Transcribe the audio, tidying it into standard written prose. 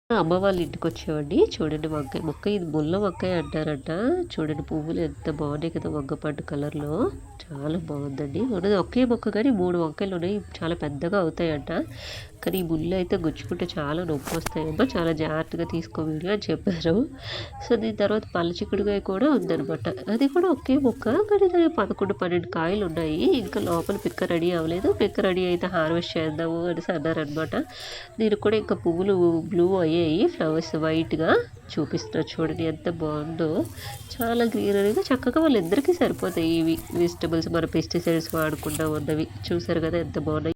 అమ్మ వాళ్ళ ఇంటికొచ్చామండి. చూడండి వంకాయ మొక్క ఇది ముల్ల వంకాయ అంటారంట. చూడండి పువ్వులు ఎంత బాగున్నాయి కదా! వంగపండు కలర్‌లో. చాలా బాగుందండి. ఉన్నది ఒకే మొక్క గాని 3 వంకాయలున్నాయి. చాలా పెద్దగా అవుతాయంట. కానీ ఈ ముళ్ళయితే గుచ్చుకుంటే చాలా నొప్పొస్తాయమ్మా. చాలా జాగ్రత్తగా తీసుకో వీడియో అని చెప్పారు. సో, దీని తర్వాత పల్ల చిక్కుడుగాయ కూడా ఉందనమాట. అది కూడా ఒకే మొక్క. కానీ దానికి 11, 12 కాయలున్నాయి. ఇంకా లోపల పిక్క రెడీ అవ్వలేదు. పిక్క రెడీ అయితే హార్వెస్ట్ చేద్దాము అనేసి అన్నారనమాట. దీనికి కూడా ఇంకా పువ్వులు బ్లూ అయ్యాయి. ఫ్లవర్స్ వైట్‌గా చూపిస్తున్నా చూడండి ఎంత బావుందో. చాలా గ్రీనరీగా చక్కగా వాళ్ళిద్దరికీ సరిపోతాయి ఇవి వెజిటబుల్స్. మన పెస్టిసైడ్స్ వాడకుండా ఉన్నవి. చూసారు కదా ఎంత బావున్నాయి.